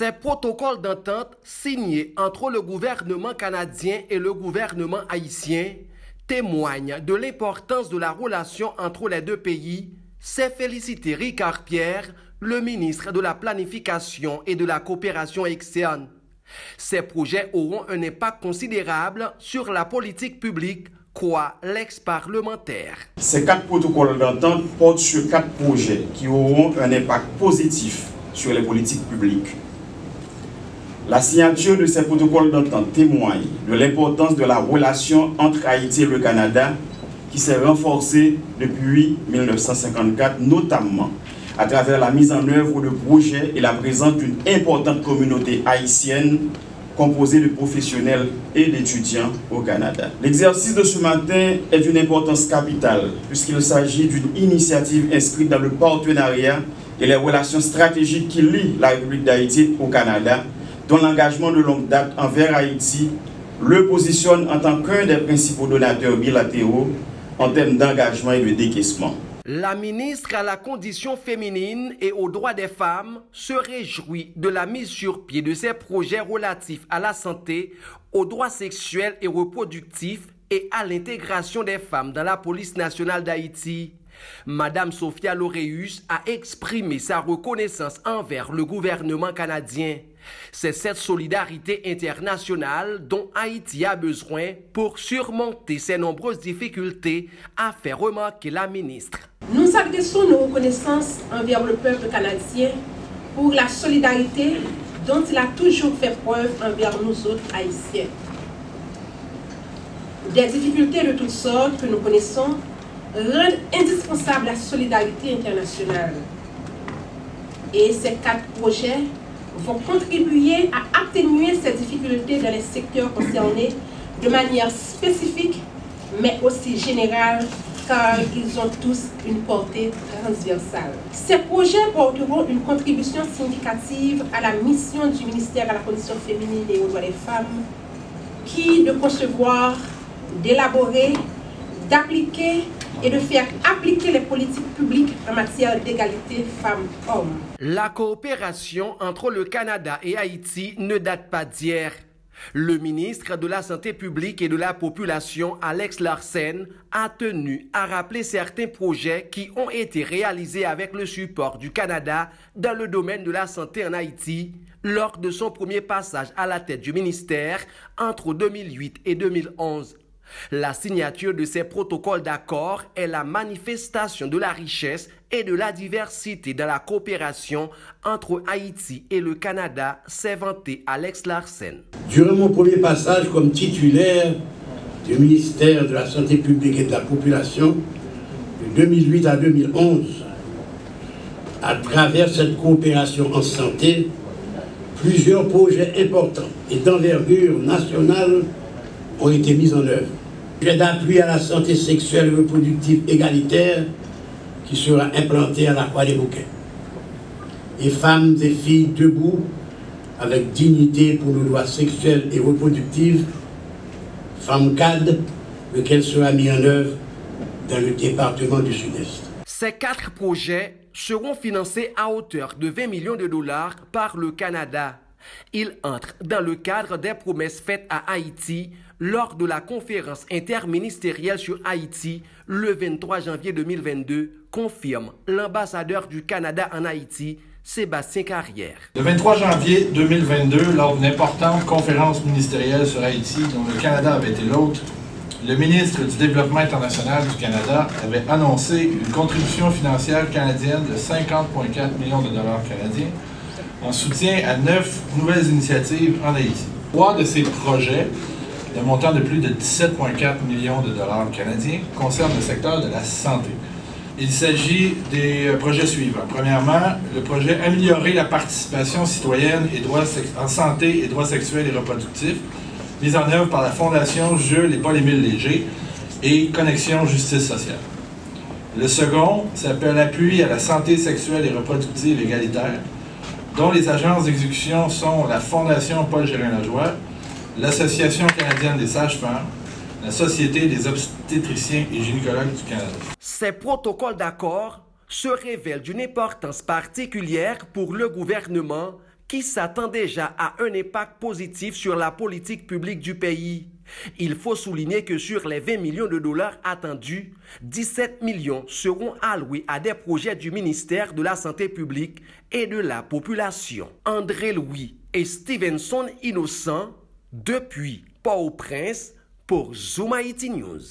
Ces protocoles d'entente signés entre le gouvernement canadien et le gouvernement haïtien témoignent de l'importance de la relation entre les deux pays, s'est félicité Ricard Pierre, le ministre de la Planification et de la Coopération externe. Ces projets auront un impact considérable sur la politique publique, croit l'ex-parlementaire. Ces 4 protocoles d'entente portent sur 4 projets qui auront un impact positif sur les politiques publiques. La signature de ces protocoles d'entente témoigne de l'importance de la relation entre Haïti et le Canada qui s'est renforcée depuis 1954, notamment à travers la mise en œuvre de projets et la présence d'une importante communauté haïtienne composée de professionnels et d'étudiants au Canada. L'exercice de ce matin est d'une importance capitale puisqu'il s'agit d'une initiative inscrite dans le partenariat et les relations stratégiques qui lient la République d'Haïti au Canada, dont l'engagement de longue date envers Haïti le positionne en tant qu'un des principaux donateurs bilatéraux en termes d'engagement et de décaissement. La ministre à la condition féminine et aux droits des femmes se réjouit de la mise sur pied de ces projets relatifs à la santé, aux droits sexuels et reproductifs et à l'intégration des femmes dans la police nationale d'Haïti. Madame Sophia Loreus a exprimé sa reconnaissance envers le gouvernement canadien. C'est cette solidarité internationale dont Haïti a besoin pour surmonter ses nombreuses difficultés, a fait remarquer la ministre. Nous adressons nos reconnaissances envers le peuple canadien pour la solidarité dont il a toujours fait preuve envers nous autres Haïtiens. Des difficultés de toutes sortes que nous connaissons rendent indispensable la solidarité internationale. Et ces 4 projets vont contribuer à atténuer ces difficultés dans les secteurs concernés de manière spécifique, mais aussi générale, car ils ont tous une portée transversale. Ces projets porteront une contribution significative à la mission du ministère à la condition féminine et aux droits des femmes, qui de concevoir, d'élaborer, d'appliquer et de faire appliquer les politiques publiques en matière d'égalité femmes-hommes. La coopération entre le Canada et Haïti ne date pas d'hier. Le ministre de la Santé publique et de la Population, Alex Larsen, a tenu à rappeler certains projets qui ont été réalisés avec le support du Canada dans le domaine de la santé en Haïti lors de son premier passage à la tête du ministère entre 2008 et 2011. La signature de ces protocoles d'accord est la manifestation de la richesse et de la diversité dans la coopération entre Haïti et le Canada, s'est vanté Alex Larsen. Durant mon premier passage comme titulaire du ministère de la Santé publique et de la Population, de 2008 à 2011, à travers cette coopération en santé, plusieurs projets importants et d'envergure nationale ont été mis en œuvre. Projet d'appui à la santé sexuelle et reproductive égalitaire qui sera implanté à la Croix-des-Bouquets. Et femmes et filles debout avec dignité pour nos droits sexuels et reproductifs, Femmes CAD, lequel sera mis en œuvre dans le département du Sud-Est. Ces 4 projets seront financés à hauteur de 20 millions de dollars par le Canada. Ils entrent dans le cadre des promesses faites à Haïti lors de la conférence interministérielle sur Haïti le 23 janvier 2022, confirme l'ambassadeur du Canada en Haïti, Sébastien Carrière. Le 23 janvier 2022, lors d'une importante conférence ministérielle sur Haïti dont le Canada avait été l'hôte, le ministre du Développement international du Canada avait annoncé une contribution financière canadienne de 50,4 millions de dollars canadiens en soutien à 9 nouvelles initiatives en Haïti. 3 de ces projets, d'un montant de plus de 17,4 millions de dollars canadiens, concernent le secteur de la santé. Il s'agit des projets suivants. Premièrement, le projet Améliorer la participation citoyenne et en santé et droits sexuels et reproductifs, mis en œuvre par la Fondation Jules et Paul-Émile Léger et Connexion Justice sociale. Le second s'appelle Appui à la santé sexuelle et reproductive égalitaire, dont les agences d'exécution sont la Fondation Paul-Gérin-Lajoie, l'Association canadienne des sages-femmes, la Société des obstétriciens et gynécologues du Canada. Ces protocoles d'accord se révèlent d'une importance particulière pour le gouvernement qui s'attend déjà à un impact positif sur la politique publique du pays. Il faut souligner que sur les 20 millions de dollars attendus, 17 millions seront alloués à des projets du ministère de la Santé publique et de la Population. André Louis et Stevenson Innocent, depuis Port-au-Prince, pour Zoom Haïti News.